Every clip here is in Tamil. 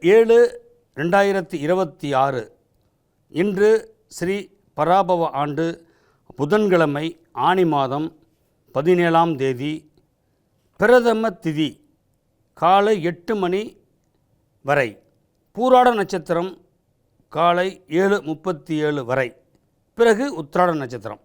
7/7/2026 இன்று ஸ்ரீ பராபவ ஆண்டு புதன்கிழமை ஆனி மாதம் 17ஆம் தேதி பிரதம திதி காலை 8 மணி வரை, பூராட நட்சத்திரம் காலை 7:37 வரை, பிறகு உத்திராட நட்சத்திரம்.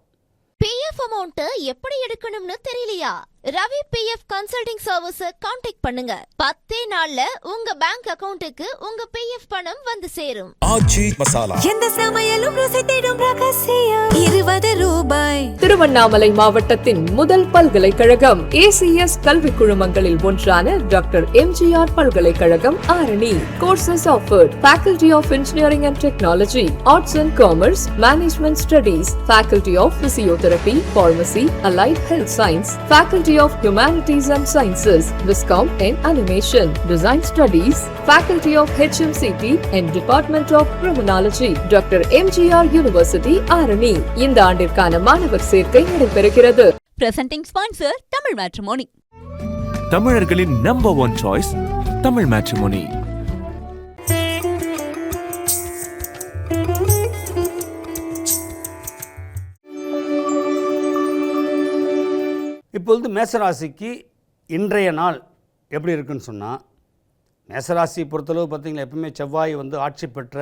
பிஎஃப் அமௌண்ட் எப்படி எடுக்கணும்னு தெரியலையா? Ravi PF consulting service contact பண்ணுங்க. 10 நாள்ல உங்க பேங்க் அக்கவுண்ட்டுக்கு உங்க பிஎஃப் பணம் வந்து சேரும். ஆச்சி மசாலா, எந்த சமையலும் ருசி தேடும் ரகசியம் 20 ரூபாய். திருவண்ணாமலை மாவட்டத்தின் முதல் பல்கலைக்கழகம் ஏசிஎஸ் கல்வி குழுமங்களில் ஒன்றான டாக்டர் எம்ஜிஆர் பல்கலைக்கழகம் Arani. Courses offered: Faculty of Engineering and Technology, Arts and Commerce, Management Studies, Faculty of Physiotherapy, Pharmacy, Allied Health Science, Faculty of Humanities and Sciences, Viscom and Animation, Design Studies, Faculty of HMCT and Department of Criminology, Dr. MGR University, Arani. இந்த ஆண்டிற்கான மாணவர் சேர்க்கை நடைபெறுகிறது. Presenting sponsor Tamil matrimony. தமிழர்களின் நம்பர் 1 சாய்ஸ் தமிழ் மேட்ரிமோனி. இப்பொழுது மேசராசிக்கு இன்றைய நாள் எப்படி இருக்குன்னு சொன்னால், மேசராசி பொறுத்தளவு பார்த்திங்கன்னா எப்பவுமே செவ்வாய் ஆட்சி பெற்ற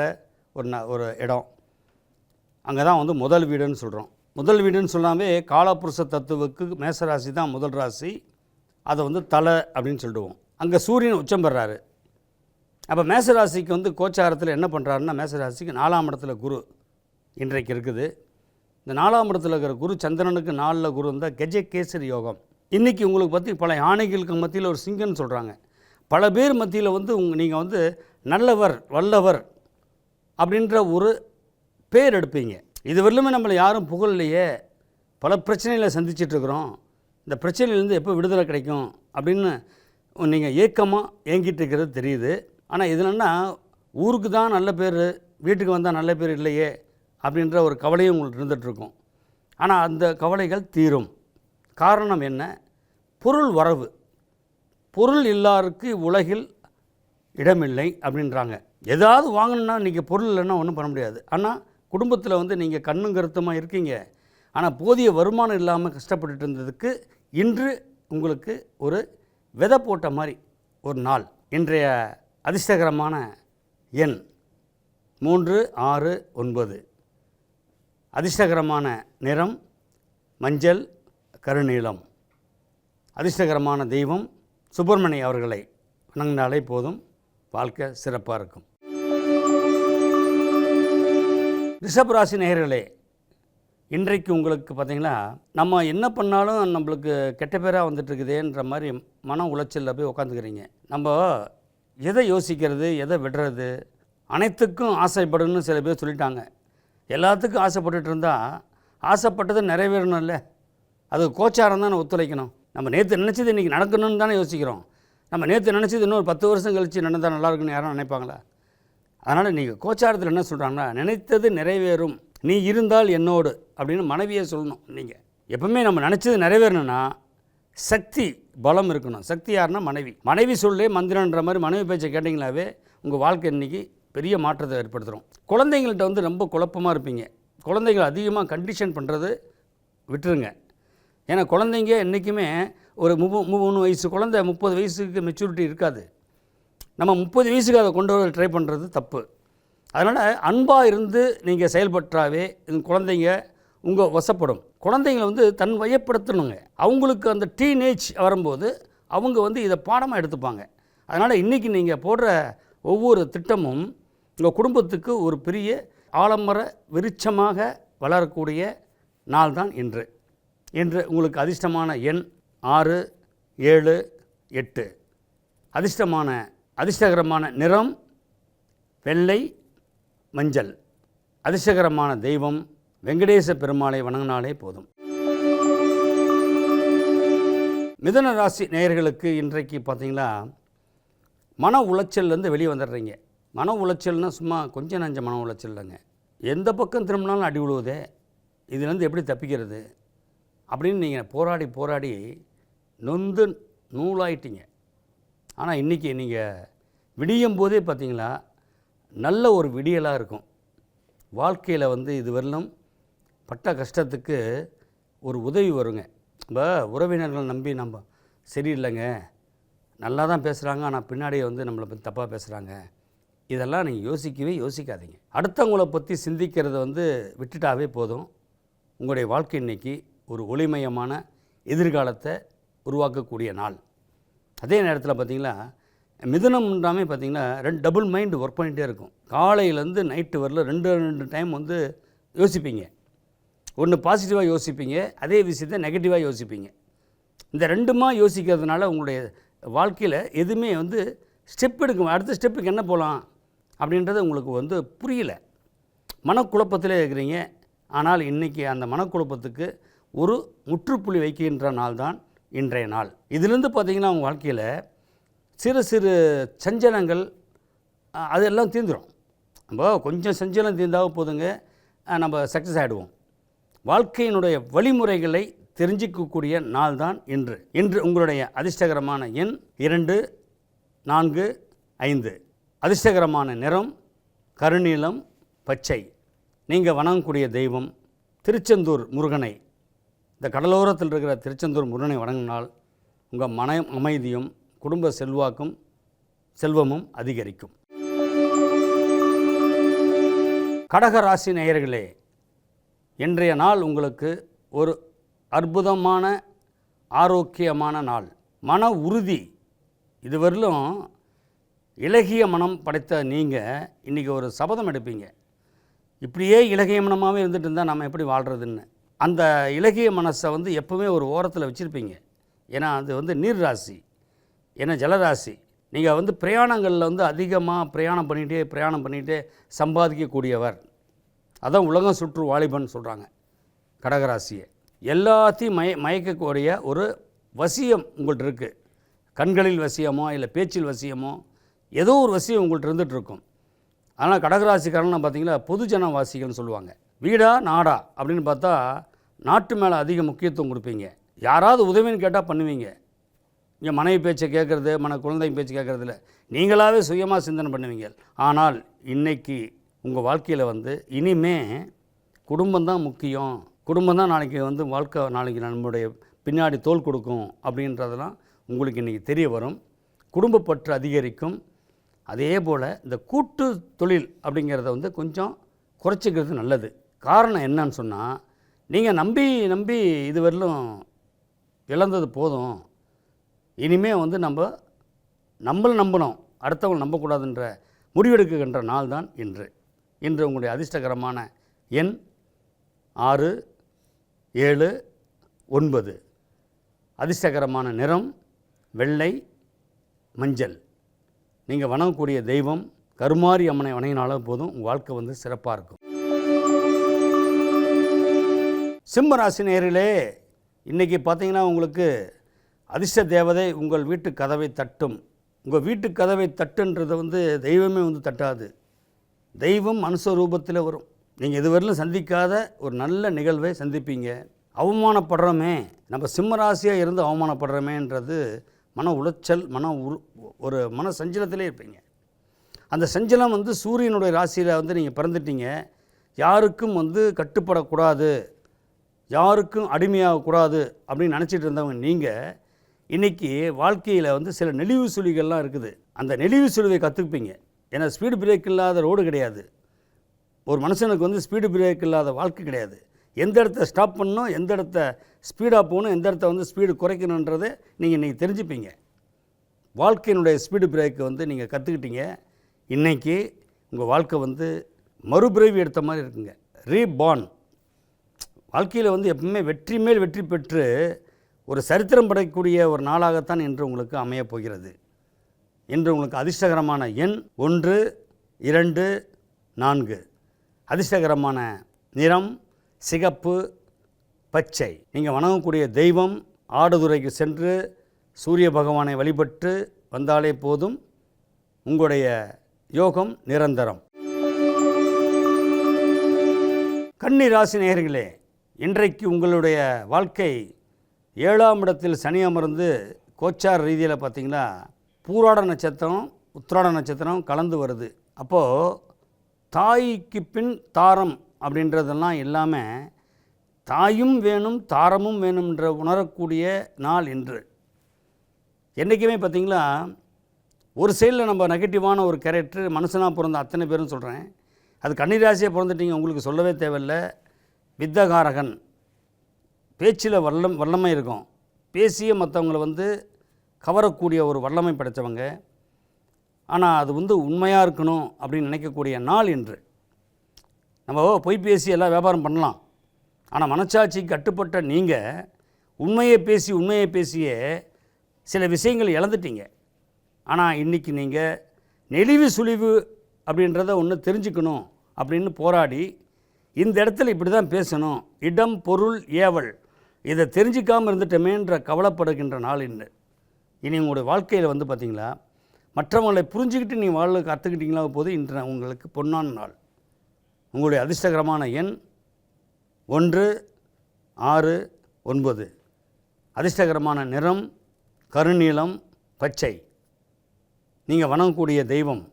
ஒரு இடம். அங்கே தான் முதல் வீடுன்னு சொல்கிறோம். முதல் வீடுன்னு சொன்னாவே காலபுருஷ தத்துவுக்கு மேசராசி தான் முதல் ராசி. அதை தலை அப்படின்னு சொல்லிடுவோம். அங்கே சூரியன் உச்சம் பெறாரு. அப்போ மேசராசிக்கு கோச்சாரத்தில் என்ன பண்ணுறாருன்னா, மேசராசிக்கு 4ஆம் இடத்துல குரு இன்றைக்கு இருக்குது. இந்த 4ஆம் இடத்துல இருக்கிற குரு சந்திரனுக்கு 4ல் குரு இருந்தால் கஜகேசரி யோகம். இன்றைக்கி உங்களுக்கு பல யானைகளுக்கு மத்தியில் ஒரு சிங்கன்னு சொல்கிறாங்க. பல பேர் மத்தியில் நீங்கள் நல்லவர் வல்லவர் அப்படின்ற ஒரு பேர் எடுப்பீங்க. இதுவரையிலுமே நம்மளை யாரும் புகழலையே, பல பிரச்சனைகளை சந்திச்சிட்ருக்குறோம், இந்த பிரச்சனையிலேருந்து எப்போ விடுதலை கிடைக்கும் அப்படின்னு நீங்கள் ஏக்கமாக ஏங்கிட்டு இருக்கிறது தெரியுது. ஆனால் இது என்னென்னா, ஊருக்கு தான் நல்ல பேர், வீட்டுக்கு வந்தால் நல்ல பேர் இல்லையே அப்படின்ற ஒரு கவலையும் உங்களுக்கு இருந்துகிட்ருக்கும். ஆனால் அந்த கவலைகள் தீரும். காரணம் என்ன? பொருள் வரவு. பொருள் இல்லாருக்கு உலகில் இடமில்லை அப்படின்றாங்க. ஏதாவது வாங்கணுன்னா இன்றைக்கி பொருள் இல்லைன்னா ஒன்றும் பண்ண முடியாது. ஆனால் குடும்பத்தில் நீங்கள் கண்ணும் கருத்துமாக இருக்கீங்க. ஆனால் போதிய வருமானம் இல்லாமல் கஷ்டப்பட்டுட்டு இருந்ததுக்கு இன்று உங்களுக்கு ஒரு விதை போட்ட மாதிரி ஒரு நாள். இன்றைய அதிர்ஷ்டகரமான எண் 3, 6, 9. அதிர்ஷ்டகரமான நிறம் மஞ்சள், கருநீலம். அதிர்ஷ்டகரமான தெய்வம் சுப்பிரமணிய அவர்களை வணங்கினாலே போதும், வாழ்க்கை சிறப்பாக இருக்கும். ரிஷபராசி நேயர்களே, இன்றைக்கு உங்களுக்கு பார்த்திங்கன்னா, நம்ம என்ன பண்ணாலும் நம்மளுக்கு கெட்ட பேராக வந்துட்டுருக்குதேன்ற மாதிரி மன உளைச்சலில் போய் உட்காந்துக்கிறீங்க. நம்ம எதை யோசிக்கிறது, எதை விடுறது, அனைத்துக்கும் ஆசைப்படணும்னு சில பேர் சொல்லிட்டாங்க. எல்லாத்துக்கும் ஆசைப்பட்டுட்டு இருந்தால் ஆசைப்பட்டது நிறைவேறணும் இல்லை, அது கோச்சாரம் தானே ஒத்துழைக்கணும். நம்ம நேற்று நினச்சது இன்றைக்கி நடக்கணும்னு தானே யோசிக்கிறோம். நம்ம நேற்று நினச்சது இன்னொரு 10 வருஷம் கழித்து நடந்தால் நல்லாயிருக்குன்னு யாரும் நினைப்பாங்களா? அதனால் நீங்கள் கோச்சாரத்தில் என்ன சொல்கிறாங்கன்னா, நினைத்தது நிறைவேறும், நீ இருந்தால் என்னோடு அப்படின்னு மனைவியை சொல்லணும். நீங்கள் எப்பவுமே நம்ம நினச்சது நிறைவேறணும்னா சக்தி பலம் இருக்கணும். சக்தி யாருன்னா மனைவி. மனைவி சொல்லே மந்திரன்ற மாதிரி மனைவி பேச்சை கேட்டிங்களாவே உங்கள் வாழ்க்கை இன்றைக்கி பெரிய மாற்றத்தை ஏற்படுத்துகிறோம். குழந்தைங்கள்ட்ட ரொம்ப குழப்பமாக இருப்பீங்க. குழந்தைகள் அதிகமாக கண்டிஷன் பண்ணுறது விட்டுருங்க. ஏன்னா குழந்தைங்க என்றைக்குமே ஒரு 3 வயசு குழந்தை 30 வயசுக்கு மெச்சூரிட்டி இருக்காது. நம்ம 30 வயசுக்கு அதை கொண்டு வர ட்ரை பண்ணுறது தப்பு. அதனால் அன்பாக இருந்து நீங்கள் செயல்பட்டாவே இது குழந்தைங்க உங்கள் வசப்படும். குழந்தைங்களை தன் வயப்படுத்தணுங்க. அவங்களுக்கு அந்த டீனேஜ் வரும்போது அவங்க இதை பாடமாக எடுத்துப்பாங்க. அதனால் இன்றைக்கி நீங்கள் போடுற ஒவ்வொரு திட்டமும் உங்கள் குடும்பத்துக்கு ஒரு பெரிய ஆலமர விருட்சமாக வளரக்கூடிய நாள் தான் இன்று. இன்று உங்களுக்கு அதிர்ஷ்டமான எண் 6, 7, 8. அதிர்ஷ்டகரமான நிறம் வெள்ளை, மஞ்சள். அதிர்ஷ்டகரமான தெய்வம் வெங்கடேச பெருமாளை வணங்கினாலே போதும். மிதுன ராசி நேயர்களுக்கு இன்றைக்கு பார்த்திங்களா, மன உளைச்சல்லேருந்து வெளியே வந்துடுறீங்க. மன உளைச்சல்னால் சும்மா கொஞ்சம் நஞ்ச மன உளைச்சல் இல்லைங்க. எந்த பக்கம் திரும்பினாலும் அடி விழுவுதே, இதுலேருந்து எப்படி தப்பிக்கிறது அப்படின்னு நீங்கள் போராடி நொந்து நூலாயிட்டீங்க. ஆனால் இன்றைக்கி நீங்கள் விடியும் போதே பார்த்திங்களா நல்ல ஒரு விடியலாக இருக்கும். வாழ்க்கையில் வந்து இதுவரையிலும் பட்ட கஷ்டத்துக்கு ஒரு உதவி வருங்க. இப்போ உறவினர்களை நம்பி நம்ம சரியில்லைங்க, நல்லா தான் பேசுகிறாங்க, ஆனால் பின்னாடியே வந்து நம்மளை பற்றி தப்பாக பேசுகிறாங்க, இதெல்லாம் நீங்கள் யோசிக்காதீங்க. அடுத்தவங்களை பற்றி சிந்திக்கிறத வந்து விட்டுட்டாவே போதும். உங்களுடைய வாழ்க்கை இன்றைக்கி ஒரு ஒளிமயமான எதிர்காலத்தை உருவாக்கக்கூடிய நாள். அதே நேரத்தில் பார்த்திங்களா மிதுனம்ன்றாமே பார்த்திங்கன்னா டபுள் மைண்டு ஒர்க் பண்ணிகிட்டே இருக்கும். காலையிலேருந்து நைட்டு வரல ரெண்டு டைம் வந்து யோசிப்பீங்க. ஒன்று பாசிட்டிவாக யோசிப்பீங்க, அதே விஷயத்தை நெகட்டிவாக யோசிப்பீங்க. இந்த ரெண்டுமா யோசிக்கிறதுனால உங்களுடைய வாழ்க்கையில் எதுவுமே வந்து ஸ்டெப் எடுக்கும். அடுத்த ஸ்டெப்புக்கு என்ன போகலாம் அப்படின்றது உங்களுக்கு வந்து புரியல, மனக்குழப்பத்திலே இருக்கிறீங்க. ஆனால் இன்றைக்கி அந்த மனக்குழப்பத்துக்கு ஒரு முற்றுப்புள்ளி வைக்கின்ற நாள் தான் இன்றைய நாள். இதிலிருந்து பார்த்திங்கன்னா உங்கள் வாழ்க்கையில் சிறு சிறு சஞ்சலங்கள் அதெல்லாம் தீர்ந்துடும். நம்ம கொஞ்சம் சஞ்சலம் தீர்ந்தாக போதுங்க, நம்ம சக்ஸஸ் ஆகிடுவோம். வாழ்க்கையினுடைய வழிமுறைகளை தெரிஞ்சிக்கக்கூடிய நாள் தான் இன்று உங்களுடைய அதிர்ஷ்டகரமான எண் 2, 4, 5. அதிர்ஷ்டகரமான நிறம் கருநீலம், பச்சை. நீங்கள் வணங்கக்கூடிய தெய்வம் திருச்செந்தூர் முருகனை. இந்த கடலோரத்தில் இருக்கிற திருச்செந்தூர் முருகனை வணங்கினால் உங்கள் மன அமைதியும் குடும்ப செல்வமும் அதிகரிக்கும். கடக ராசி நேயர்களே, இன்றைய நாள் உங்களுக்கு ஒரு அற்புதமான ஆரோக்கியமான நாள். மன உறுதி. இதுவரையிலும் இலகிய மனம் படைத்த நீங்கள் இன்றைக்கி ஒரு சபதம் எடுப்பீங்க. இப்படியே இலகிய மனமாகவே இருந்துட்டு இருந்தால் நம்ம எப்படி வாழ்கிறதுன்னு. அந்த இலகிய மனசை வந்து எப்போவுமே ஒரு ஓரத்தில் வச்சுருப்பீங்க. ஏன்னா அது வந்து நீர் ராசி, ஏன்னா ஜலராசி. நீங்கள் வந்து பிரயாணங்களில் வந்து அதிகமாக பிரயாணம் பண்ணிகிட்டே சம்பாதிக்கக்கூடியவர். அதான் உலகம் சுற்று வாலிபன் சொல்கிறாங்க கடகராசியை. எல்லாத்தையும் மயக்கக்கூடிய ஒரு வசியம் உங்கள்கிட்ட இருக்குது. கண்களில் வசியமோ இல்லை பேச்சில் வசியமோ ஏதோ ஒரு வசியம் உங்கள்கிட்ட இருந்துகிட்ருக்கும். ஆனால் கடகராசிக்காரன் பார்த்தீங்கன்னா பொதுஜன வாசிகள்னு சொல்லுவாங்க. வீடா நாடா அப்படின்னு பார்த்தா நாட்டு மேலே அதிக முக்கியத்துவம் கொடுப்பீங்க. யாராவது உதவின்னு கேட்டால் பண்ணுவீங்க. இங்கே மனைவி பேச்சை கேட்குறது, குழந்தை பேச்சு கேட்குறதில்ல, நீங்களாகவே சுயமாக சிந்தனை பண்ணுவீங்க. ஆனால் இன்றைக்கி உங்கள் வாழ்க்கையில் வந்து இனிமே குடும்பம்தான் முக்கியம், குடும்பம்தான் நாளைக்கு வந்து வாழ்க்கை, நாளைக்கு நம்முடைய பின்னாடி தோள் கொடுக்கும் அப்படின்றதெல்லாம் உங்களுக்கு இன்றைக்கி தெரிய வரும். குடும்பப்பற்று அதிகரிக்கும். அதே போல் இந்த கூட்டு தொழில் அப்படிங்கிறத வந்து கொஞ்சம் குறைச்சிக்கிறது நல்லது. காரணம் என்னன்னு சொன்னால், நீங்கள் நம்பி இதுவரையிலும் இழந்தது போதும், இனிமேல் வந்து நம்மளை நம்பணும், அடுத்தவங்களை நம்பக்கூடாதுன்ற முடிவெடுக்கின்ற நாள் தான் இன்று உங்களுடைய அதிர்ஷ்டகரமான எண் 6, 7, 9. அதிர்ஷ்டகரமான நிறம் வெள்ளை, மஞ்சள். நீங்கள் வணங்கக்கூடிய தெய்வம் கருமாரி அம்மனை வணங்கினாலும் போதும், உங்கள் வாழ்க்கை வந்து சிறப்பாக இருக்கும். சிம்ம ராசி நேயர்களே, இன்றைக்கி பார்த்தீங்கன்னா உங்களுக்கு அதிர்ஷ்ட தேவதை உங்கள் வீட்டு கதவை தட்டும். உங்கள் வீட்டு கதவை தட்டுன்றதை வந்து தெய்வமே வந்து தட்டாது. தெய்வம் மனுஷ ரூபத்தில் வரும். நீங்கள் இதுவரையிலும் சந்திக்காத ஒரு நல்ல நிகழ்வை சந்திப்பீங்க. அவமானப்படுறோமே, நம்ம சிம்ம ராசியாக இருந்து அவமானப்படுறோமேன்றது மன உளைச்சல், ஒரு மன சஞ்சலத்திலே இருப்பீங்க. அந்த சஞ்சலம் வந்து சூரியனுடைய ராசியில் வந்து நீங்கள் பிறந்துட்டீங்க. யாருக்கும் வந்து கட்டுப்படக்கூடாது, யாருக்கும் அடிமையாகக்கூடாது அப்படின்னு நினச்சிட்டு இருந்தவங்க நீங்கள் இன்றைக்கி வாழ்க்கையில் வந்து சில நெளிவு சுழிகள்லாம் இருக்குது. அந்த நெளிவு சுழிவை கற்றுப்பீங்க. ஏன்னா ஸ்பீடு பிரேக் இல்லாத ரோடு கிடையாது. ஒரு மனுஷனுக்கு வந்து ஸ்பீடு பிரேக் இல்லாத வாழ்க்கை கிடையாது. எந்த இடத்த ஸ்டாப் பண்ணணும், எந்த இடத்த ஸ்பீடாக போகணும், எந்த இடத்த வந்து ஸ்பீடு குறைக்கணுன்றதை நீங்கள் இன்றைக்கி தெரிஞ்சுப்பீங்க. வாழ்க்கையினுடைய ஸ்பீடு பிரேக்கு வந்து நீங்கள் கற்றுக்கிட்டீங்க. இன்றைக்கி உங்கள் வாழ்க்கை வந்து மறுபிறவி எடுத்த மாதிரி இருக்குங்க. ரீபார்ன். வாழ்க்கையில் வந்து எப்பவுமே வெற்றி மேல் வெற்றி பெற்று ஒரு சரித்திரம் படைக்கக்கூடிய ஒரு நாளாகத்தான் இன்று உங்களுக்கு அமையப் போகிறது. இன்று உங்களுக்கு அதிர்ஷ்டகரமான எண் 1, 2, 4. அதிர்ஷ்டகரமான நிறம் சிகப்பு, பச்சை. நீங்கள் வணங்கக்கூடிய தெய்வம் ஆடுதுறைக்கு சென்று சூரிய பகவானை வழிபட்டு வந்தாலே போதும், உங்களுடைய யோகம் நிரந்தரம். கன்னி ராசி நேயர்களே, இன்றைக்கு உங்களுடைய வாழ்க்கை 7ஆம் இடத்தில் சனி அமர்ந்து கோச்சார் ரீதியில் பார்த்திங்கன்னா பூராட நட்சத்திரம் உத்திராட நட்சத்திரம் கலந்து வருது. அப்போது தாய்க்கு பின் தாரம் அப்படின்றதெல்லாம் இல்லாமல் தாயும் வேணும் தாரமும் வேணும்ன்ற உணரக்கூடிய நாள் இன்று. என்றைக்குமே பார்த்திங்களா, ஒரு சைடில் நம்ம நெகட்டிவான ஒரு கேரக்டர் மனுஷனாக பிறந்த அத்தனை பேரும் சொல்கிறேன், அது கன்னிராசியாக பிறந்துட்டீங்க, உங்களுக்கு சொல்லவே தேவையில்லை. வித்தகாரகன், பேச்சில் வல்லமை இருக்கும், பேசிய மற்றவங்களை கவரக்கூடிய ஒரு வல்லமை படைத்தவங்க. ஆனால் அது உண்மையாக இருக்கணும் அப்படின்னு நினைக்கக்கூடிய நாள் இன்று. நம்ம பொய் பேசி எல்லாம் வியாபாரம் பண்ணலாம், ஆனால் மனச்சாட்சிக்கு கட்டுப்பட்ட நீங்கள் உண்மையை பேசியே சில விஷயங்கள் இழந்துட்டீங்க. ஆனால் இன்றைக்கி நீங்கள் நெளிவு சுழிவு அப்படின்றத ஒன்று தெரிஞ்சுக்கணும் அப்படின்னு போராடி இந்த இடத்துல இப்படி தான் பேசணும், இடம் பொருள் ஏவல் இதை தெரிஞ்சிக்காமல் இருந்துட்டோமேன்ற கவலைப்படுகின்ற நாள் இன்று. இனி உங்களுடைய வாழ்க்கையில் பார்த்திங்களா, மற்றவங்களை புரிஞ்சுக்கிட்டு நீ வாழ கற்றுக்கிட்டீங்களா போது இன்று உங்களுக்கு பொன்னான நாள். உங்களுடைய அதிர்ஷ்டகரமான எண் 1, 6, 9. அதிர்ஷ்டகரமான நிறம் கருநீலம், பச்சை. நீங்கள் வணங்கக்கூடிய தெய்வம்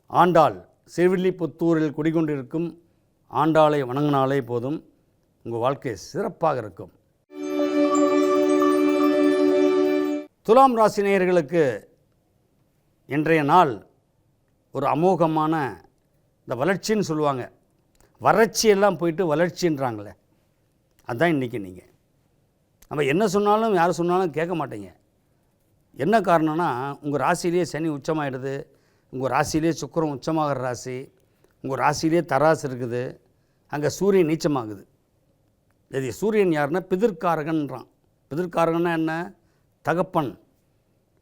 ஆண்டாள். சிறுவில்லிபுத்தூரில் குடிகொண்டிருக்கும் ஆண்டாளை வணங்கினாலே போதும், உங்கள் வாழ்க்கை சிறப்பாக இருக்கும். துலாம் ராசி நேயர்களுக்கு இன்றைய நாள் ஒரு அமோகமான, இந்த வளர்ச்சின்னு சொல்லுவாங்க, வறட்சியெல்லாம் போயிட்டு வளர்ச்சின்றாங்களே, அதுதான் இன்றைக்கி நீங்கள். நம்ம என்ன சொன்னாலும் யார் சொன்னாலும் கேட்க மாட்டீங்க. என்ன காரணம்னா, உங்கள் ராசியிலே சனி உச்சமாகிடுது, உங்கள் ராசியிலே சுக்கிரன் உச்சமாகிற ராசி, உங்கள் ராசியிலே தராசு இருக்குது, அங்கே சூரியன் நீச்சமாகுது. இது சூரியன் யாருன்னா பிதிர்காரகன்றான். பிதிர்காரகன்னா என்ன? தகப்பன்.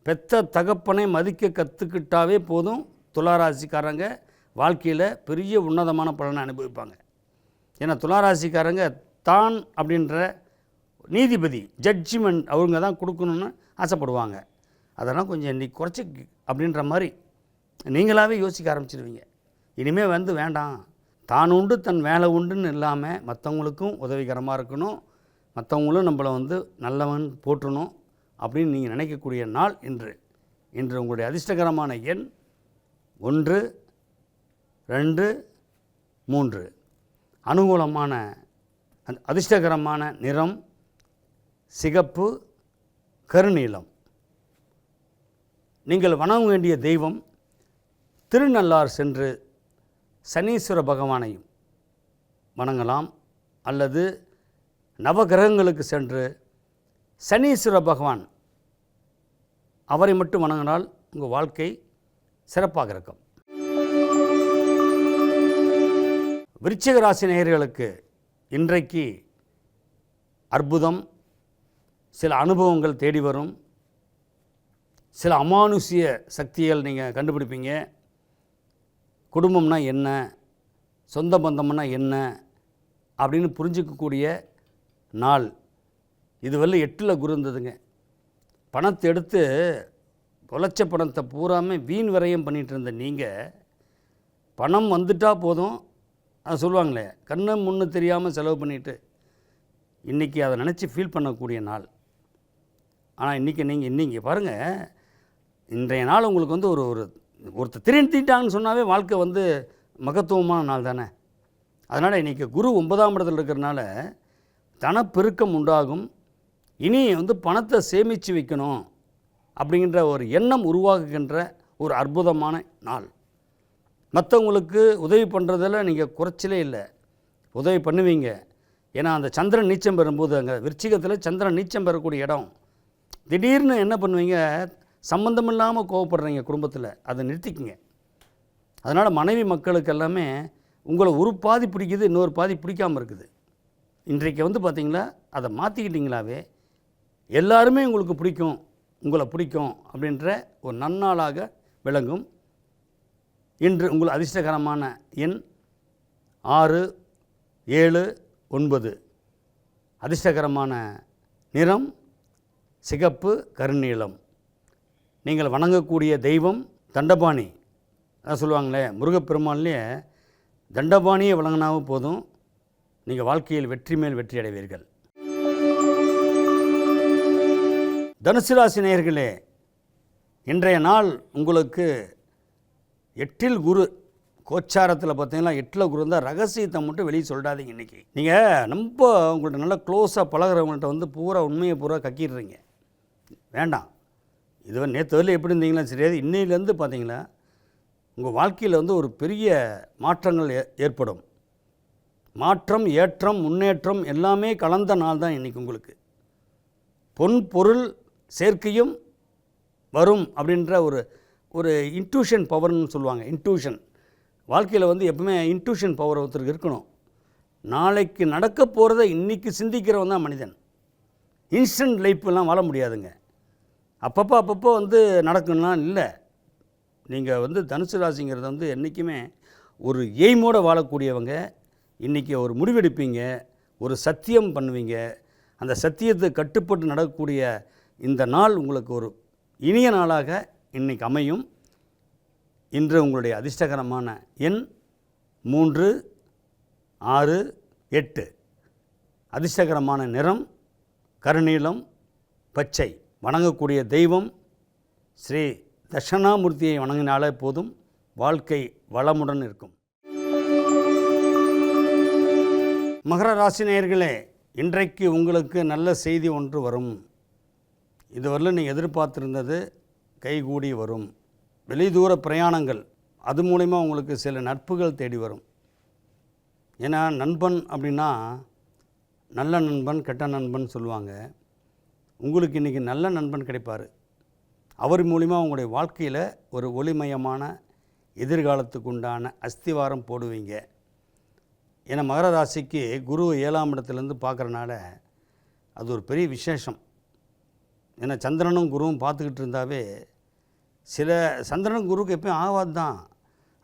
பெத்த தகப்பனை மதிக்க கற்றுக்கிட்டாவே போதும், துளாராசிக்காரங்க வாழ்க்கையில் பெரிய உன்னதமான பலனை அனுபவிப்பாங்க. ஏன்னா துளாராசிக்காரங்க தான் அப்படின்ற நீதிபதி, ஜட்ஜ்மெண்ட் அவங்க தான் கொடுக்கணுன்னு ஆசைப்படுவாங்க. அதெல்லாம் கொஞ்சம் இன்றைக்கி குறைச்சி அப்படின்ற மாதிரி நீங்களாகவே யோசிக்க ஆரம்பிச்சிடுவீங்க. இனிமேல் வேண்டாம், தான் உண்டு தன் வேலை உண்டுன்னு இல்லாமல் மற்றவங்களுக்கும் உதவிகரமாக இருக்கணும், மற்றவங்களும் நம்மளை நல்லவன் போற்றணும் அப்படின்னு நீங்கள் நினைக்கக்கூடிய நாள் இன்று. இன்று உங்களுடைய அதிர்ஷ்டகரமான எண் 1, 2, 3. அனுகூலமான அதிர்ஷ்டகரமான நிறம் சிகப்பு, கருநீலம். நீங்கள் வணங்க வேண்டிய தெய்வம் திருநள்ளார் சென்று சனீஸ்வர பகவானையும் வணங்கலாம், அல்லது நவகிரகங்களுக்கு சென்று சனீஸ்வர பகவான் அவரை மட்டும் வணங்கினால் உங்கள் வாழ்க்கை சிறப்பாக இருக்கும். விருச்சிக ராசி நேயர்களுக்கு இன்றைக்கு அற்புதம், சில அனுபவங்கள் தேடி வரும், சில அமானுஷ்ய சக்திகள் நீங்கள் கண்டுபிடிப்பீங்க. குடும்பம்னா என்ன, சொந்த பந்தம்னா என்ன அப்படின்னு புரிஞ்சிக்கக்கூடிய நாள். இதுவரை 8ல் குரு இருந்ததுங்க. பணத்தை எடுத்து பொழைச்ச பணத்தை பூராமே வீண் விரயம் பண்ணிகிட்டு இருந்த நீங்கள், பணம் வந்துட்டால் போதும், அதை சொல்லுவாங்களே கண்ணை முன்னு தெரியாமல் செலவு பண்ணிவிட்டு இன்றைக்கி அதை நினச்சி ஃபீல் பண்ணக்கூடிய நாள். ஆனால் இன்றைக்கி நீங்கள் பாருங்கள், இன்றைய நாள் உங்களுக்கு ஒருத்தர் திருத்திட்டாங்கன்னு சொன்னாவே வாழ்க்கை மகத்துவமான நாள் தானே. அதனால் இன்றைக்கி குரு 9ஆம் இடத்துல இருக்கிறனால தனப்பெருக்கம் உண்டாகும். இனி பணத்தை சேமித்து வைக்கணும் அப்படிங்கிற ஒரு எண்ணம் உருவாகுகின்ற ஒரு அற்புதமான நாள். மற்றவங்களுக்கு உதவி பண்ணுறதில் நீங்கள் குறைச்சலே இல்லை, உதவி பண்ணுவீங்க. ஏன்னா அந்த சந்திரன் நீச்சம் பெறும்போது, அங்கே விருச்சிகத்தில் சந்திரன் நீச்சம் பெறக்கூடிய இடம், திடீர்னு என்ன பண்ணுவீங்க, சம்மந்தம் இல்லாமல் கோவப்படுறீங்க குடும்பத்தில், அதை நிறுத்திக்கிங்க. அதனால் மனைவி மக்களுக்கு எல்லாமே உங்களை ஒரு பாதி பிடிக்குது, இன்னொரு பாதி பிடிக்காமல் இருக்குது. இன்றைக்கு பார்த்திங்களா, அதை மாற்றிக்கிட்டிங்களாவே எல்லாருமே உங்களுக்கு பிடிக்கும், உங்களை பிடிக்கும் அப்படின்ற ஒரு நன்னாளாக விளங்கும். இன்று உங்கள் அதிர்ஷ்டகரமான எண் 6, 7, 9. அதிர்ஷ்டகரமான நிறம் சிகப்பு, கருநீலம். நீங்கள் வணங்கக்கூடிய தெய்வம் தண்டபாணி. அதான் சொல்லுவாங்களே, முருகப்பெருமான்லேயே தண்டபாணியை வணங்கினாவும் போதும், நீங்கள் வாழ்க்கையில் வெற்றி மேல் வெற்றி அடைவீர்கள். தனுசு ராசி நேயர்களே, இன்றைய நாள் உங்களுக்கு 8ல் குரு கோச்சாரத்தில் பார்த்தீங்கன்னா 8ல் குரு இருந்தால் ரகசியத்தை மட்டும் வெளியே சொல்லிடாதீங்க. இன்றைக்கி நீங்கள் ரொம்ப உங்கள்கிட்ட நல்லா க்ளோஸாக பழகிறவங்கள்ட்ட வந்து பூரா உண்மையை பூரா கக்கிடுறீங்க. வேண்டாம். இது நேற்று வரல எப்படி இருந்தீங்களா சரியாது, இன்னையிலேருந்து பார்த்தீங்களா உங்கள் வாழ்க்கையில் வந்து ஒரு பெரிய மாற்றங்கள் ஏற்படும். மாற்றம், ஏற்றம், முன்னேற்றம் எல்லாமே கலந்த நாள் தான் இன்றைக்கி உங்களுக்கு. பொன் பொருள் சேர்க்கையும் வரும் அப்படின்ற ஒரு இன்ட்யூஷன் பவர்னு சொல்லுவாங்க. இன்ட்யூஷன் வாழ்க்கையில் வந்து எப்பவுமே இன்ட்யூஷன் பவர் ஒருத்தருக்கு இருக்கணும். நாளைக்கு நடக்க போகிறத இன்றைக்கி சிந்திக்கிறவன் தான் மனிதன். இன்ஸ்டன்ட் லைஃப்லாம் வாழ முடியாதுங்க. அப்பப்போ வந்து நடக்கணும்னா இல்லை. நீங்கள் வந்து தனுசு ராசிங்கிறது வந்து என்றைக்குமே ஒரு எய்மோடு வாழக்கூடியவங்க. இன்றைக்கி ஒரு முடிவெடுப்பீங்க, ஒரு சத்தியம் பண்ணுவீங்க. அந்த சத்தியத்தை கட்டுப்பட்டு நடக்கக்கூடிய இந்த நாள் உங்களுக்கு ஒரு இனிய நாளாக இன்றைக்கி அமையும். இன்று உங்களுடைய அதிர்ஷ்டகரமான எண் 3, 6, 8. அதிர்ஷ்டகரமான நிறம் கருநீலம், பச்சை. வணங்கக்கூடிய தெய்வம் ஸ்ரீ தட்சணாமூர்த்தியை வணங்கினாலே போதும், வாழ்க்கை வளமுடன் இருக்கும். மகர ராசி நேயர்களே, இன்றைக்கு உங்களுக்கு நல்ல செய்தி ஒன்று வரும். இதுவரையிலும் நீங்கள் எதிர்பார்த்திருந்தது கைகூடி வரும். வெளிதூர பிரயாணங்கள், அது மூலிமா உங்களுக்கு சில நட்புகள் தேடி வரும். ஏன்னா நண்பன் அப்படின்னா நல்ல நண்பன் கெட்ட நண்பன் சொல்லுவாங்க. உங்களுக்கு இன்றைக்கி நல்ல நண்பன் கிடைப்பார். அவர் மூலிமா உங்களுடைய வாழ்க்கையில் ஒரு ஒளிமயமான எதிர்காலத்துக்கு உண்டான அஸ்திவாரம் போடுவீங்க. ஏன்னா மகர ராசிக்கு குரு 7ஆம் இடத்துலேருந்து பார்க்குறனால அது ஒரு பெரிய விசேஷம். ஏன்னா சந்திரனும் குருவும் பார்த்துக்கிட்டு இருந்தாவே சில சந்திரனும் குருவுக்கு எப்பயும் ஆகாது தான்.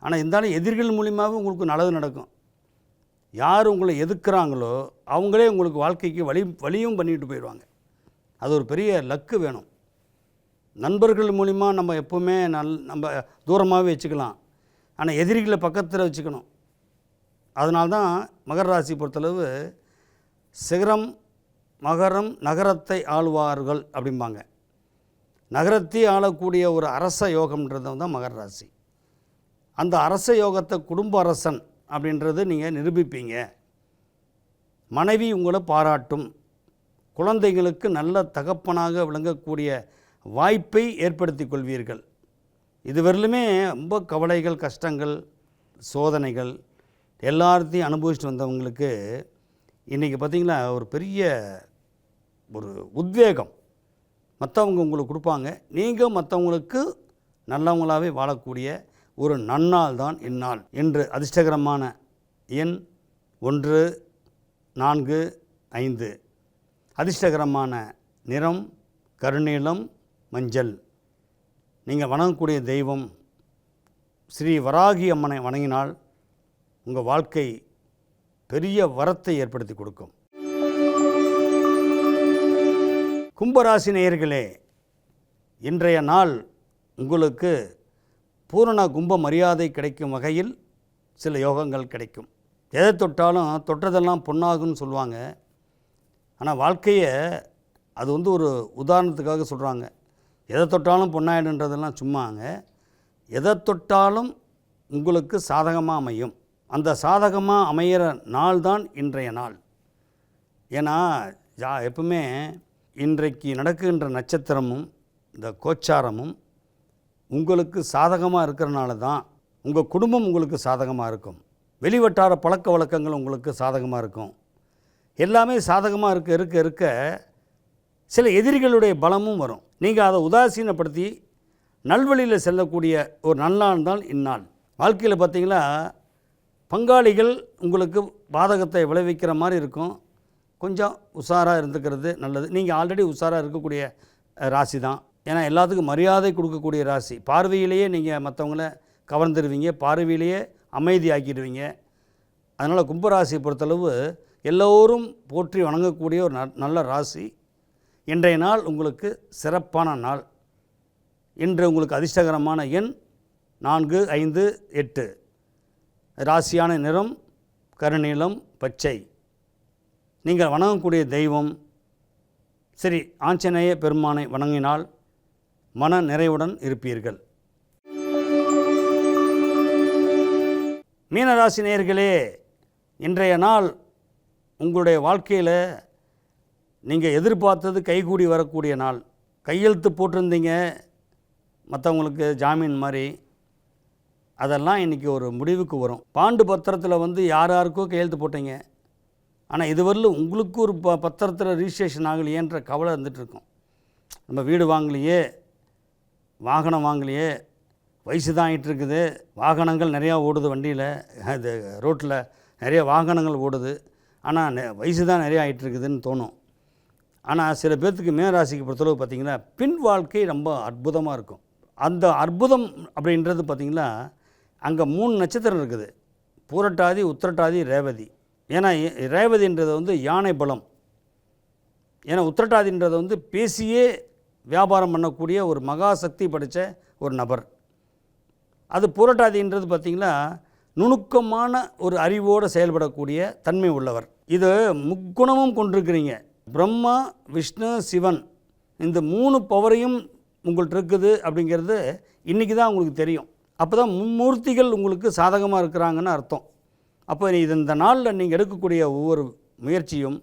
ஆனால் இருந்தாலும் எதிரிகள் மூலியமாகவே உங்களுக்கு நல்லது நடக்கும். யார் உங்களை எதிர்க்கிறாங்களோ அவங்களே உங்களுக்கு வாழ்க்கைக்கு வழியும் பண்ணிட்டு போயிடுவாங்க. அது ஒரு பெரிய லக்கு வேணும். நண்பர்கள் மூலிமா நம்ம எப்போவுமே நம்ம தூரமாகவே வச்சுக்கலாம். ஆனால் எதிரிகளை பக்கத்தில் வச்சுக்கணும். அதனால்தான் மகர ராசி பொறுத்தளவு சிகரம் மகரம் நகரத்தை ஆள்வார்கள் அப்படிம்பாங்க. நகரத்தை ஆளக்கூடிய ஒரு அரச யோகம்ன்றது தான் மகர ராசி. அந்த அரச யோகத்தை குடும்ப அரசன் அப்படின்றது நீங்கள் நிரூபிப்பீங்க. மனைவி உங்களை பாராட்டும். குழந்தைகளுக்கு நல்ல தகப்பனாக விளங்கக்கூடிய வாய்ப்பை ஏற்படுத்தி கொள்வீர்கள். இதுவரையிலுமே ரொம்ப கவலைகள், கஷ்டங்கள், சோதனைகள் எல்லாத்தையும் அனுபவிச்சுட்டு வந்தவங்களுக்கு இன்றைக்கி பார்த்திங்களா ஒரு பெரிய ஒரு உத்வேகம் மற்றவங்க உங்களுக்கு கொடுப்பாங்க. நீங்கள் மற்றவங்களுக்கு நல்லவங்களாகவே வாழக்கூடிய ஒரு நன்னாள் தான் இந்நாள். இன்று அதிர்ஷ்டகரமான எண் 1, 4, 5. அதிர்ஷ்டகரமான நிறம் கருநீலம், மஞ்சள். நீங்கள் வணங்கக்கூடிய தெய்வம் ஸ்ரீ வராகி அம்மனை வணங்கினால் உங்கள் வாழ்க்கை பெரிய வரத்தை ஏற்படுத்தி கொடுக்கும். கும்பராசி நேயர்களே, இன்றைய நாள் உங்களுக்கு பூரண கும்ப மரியாதை கிடைக்கும் வகையில் சில யோகங்கள் கிடைக்கும். எதை தொட்டாலும் தொட்டதெல்லாம் பொன்னாகுன்னு சொல்லுவாங்க. ஆனால் வாழ்க்கையை அது வந்து ஒரு உதாரணத்துக்காக சொல்கிறாங்க. எதை தொட்டாலும் பொன்னாயிடுன்றதெல்லாம் சும்மாங்க. எதை தொட்டாலும் உங்களுக்கு சாதகமாக அமையும். அந்த சாதகமாக அமையிற நாள் தான் இன்றைய நாள். ஏன்னா எப்பவுமே இன்றைக்கு நடக்குகின்ற நட்சத்திரமும் இந்த கோச்சாரமும் உங்களுக்கு சாதகமாக இருக்கிறனால தான் உங்கள் குடும்பம் உங்களுக்கு சாதகமாக இருக்கும். வெளிவட்டார பழக்க வழக்கங்கள் உங்களுக்கு சாதகமாக இருக்கும். எல்லாமே சாதகமாக இருக்க சில எதிரிகளுடைய பலமும் வரும். நீங்கள் அதை உதாசீனப்படுத்தி நல்வழியில் செல்லக்கூடிய ஒரு நல்லாள் தான் இந்நாள். வாழ்க்கையில் பார்த்திங்களா பங்காளிகள் உங்களுக்கு பாதகத்தை விளைவிக்கிற மாதிரி இருக்கும். கொஞ்சம் உஷாராக இருந்துக்கிறது நல்லது. நீங்கள் ஆல்ரெடி உஷாராக இருக்கக்கூடிய ராசி தான். ஏன்னா எல்லாத்துக்கும் மரியாதை கொடுக்கக்கூடிய ராசி. பார்வையிலேயே நீங்கள் மற்றவங்கள கவர்ந்துடுவீங்க, பார்வையிலேயே அமைதியாக்கிடுவீங்க. அதனால் கும்பராசியை பொறுத்தளவு எல்லோரும் போற்றி வணங்கக்கூடிய ஒரு நல்ல ராசி. இன்றைய நாள் உங்களுக்கு சிறப்பான நாள். இன்று உங்களுக்கு அதிர்ஷ்டகரமான எண் 4, 5, 8. ராசியான நிறம் கருநீலம், பச்சை. நீங்கள் வணங்கக்கூடிய தெய்வம் ஸ்ரீ ஆஞ்சநேய பெருமானை வணங்கினால் மன நிறைவுடன் இருப்பீர்கள். மீனராசி நேயர்களே, இன்றைய நாள் உங்களுடைய வாழ்க்கையில் நீங்கள் எதிர்பார்த்தது கைகூடி வரக்கூடிய நாள். கையெழுத்து போட்டிருந்தீங்க மற்றவங்களுக்கு ஜாமீன் மாதிரி, அதெல்லாம் இன்றைக்கி ஒரு முடிவுக்கு வரும். பாண்டு பத்திரத்தில் வந்து யாருக்கோ கையெழுத்து போட்டீங்க, ஆனால் இதுவரையிலும் உங்களுக்கு ஒரு பத்திரத்தில் ரிஜிஸ்ட்ரேஷன் ஆகலையேன்ற கவலை இருந்துகிட்ருக்கும். நம்ம வீடு வாங்கலையே, வாகனம் வாங்கலையே, வயசு தான் ஆகிட்டு இருக்குது, வாகனங்கள் நிறையா ஓடுது, வண்டியில் இது ரோட்டில் நிறைய வாகனங்கள் ஓடுது, ஆனால் வயசு தான் நிறையா ஆகிட்டுருக்குதுன்னு தோணும். ஆனால் சில பேர்த்துக்கு மீனராசிக்கு பொறுத்தளவு பார்த்திங்கன்னா பின் வாழ்க்கை ரொம்ப அற்புதமாக இருக்கும். அந்த அற்புதம் அப்படின்றது பார்த்திங்கன்னா அங்கே 3 நட்சத்திரம் இருக்குது, பூரட்டாதி, உத்திரட்டாதி, ரேவதி. ஏன்னா ரேவதின்றது வந்து யானை பலம், ஏன்னா உத்திரட்டாதின்றது வந்து பேசியே வியாபாரம் பண்ணக்கூடிய ஒரு மகா சக்தி படைத்த ஒரு நபர். அது பூரட்டாதின்றது பார்த்திங்கன்னா நுணுக்கமான ஒரு அறிவோடு செயல்படக்கூடிய தன்மை உள்ளவர். இது முக்குணமும் கொண்டிருக்கிறீங்க. பிரம்மா, விஷ்ணு, சிவன் இந்த 3 பவரையும் உங்கள்கிட்ட இருக்குது அப்படிங்கிறது இன்றைக்கி தான் உங்களுக்கு தெரியும். அப்போ தான் மும்மூர்த்திகள் உங்களுக்கு சாதகமாக இருக்கிறாங்கன்னு அர்த்தம். அப்போ இந்த நாளில் நீங்கள் எடுக்கக்கூடிய ஒவ்வொரு முயற்சியும்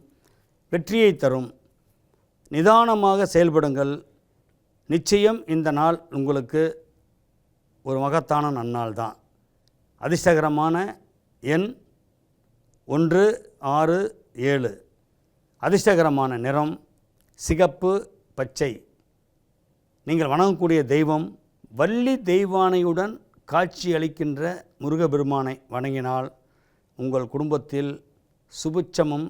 வெற்றியை தரும். நிதானமாக செயல்படுங்கள். நிச்சயம் இந்த நாள் உங்களுக்கு ஒரு மகத்தான நன்னாள் தான். அதிர்ஷ்டகரமான எண் 1, 6, 7. அதிர்ஷ்டகரமான நிறம் சிகப்பு, பச்சை. நீங்கள் வணங்கக்கூடிய தெய்வம் வள்ளி தெய்வானையுடன் காட்சி அளிக்கின்ற முருகபெருமானை வணங்கினால் உங்கள் குடும்பத்தில் சுபிட்சமும்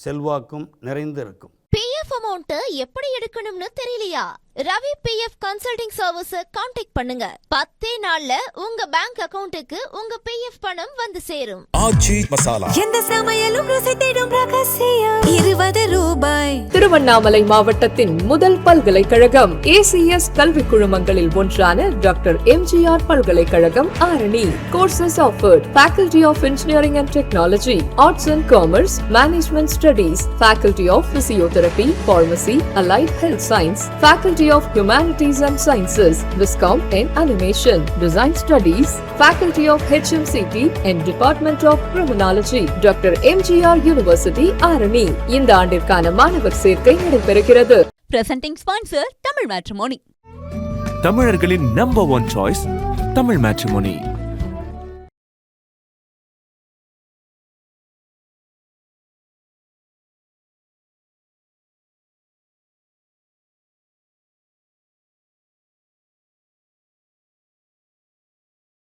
செல்வாக்கும் நிறைந்து இருக்கும். PF அமௌண்ட் எப்படி எடுக்கணும்னு தெரியலையா? Ravi PF consulting service contact பண்ணுங்க. 10 நாள்ல உங்க பேங்க் அக்கவுண்ட்டுக்கு உங்க PF பணம் வந்து சேரும். ஆச்சி மசாலா, எந்த சமையலும் ருசி தேடும் ரகசியம் 20 ரூபாய். திருவண்ணாமலை மாவட்டத்தின் முதல் பல்கலைக்கழகம் ACS கல்வி குழுமங்களில் ஒன்றான டாக்டர் MGR பல்கலைக்கழகம் Arani. Courses offered: Faculty of Engineering and Technology, Arts and Commerce, Management Studies, Faculty of Physiotherapy, Pharmacy, Allied Health Science, Faculty of Humanities and Sciences, Viscom and Animation, Design Studies, Faculty of HMCT and Department of Criminology, Dr. MGR University, Arani. இந்த ஆண்டிற்கான மாணவர் சேர்க்கை நடைபெறுகிறது. Presenting sponsor Tamil Matrimony. தமிழர்களின் நம்பர் 1 சாய்ஸ் தமிழ் மேட்ரிமோனி.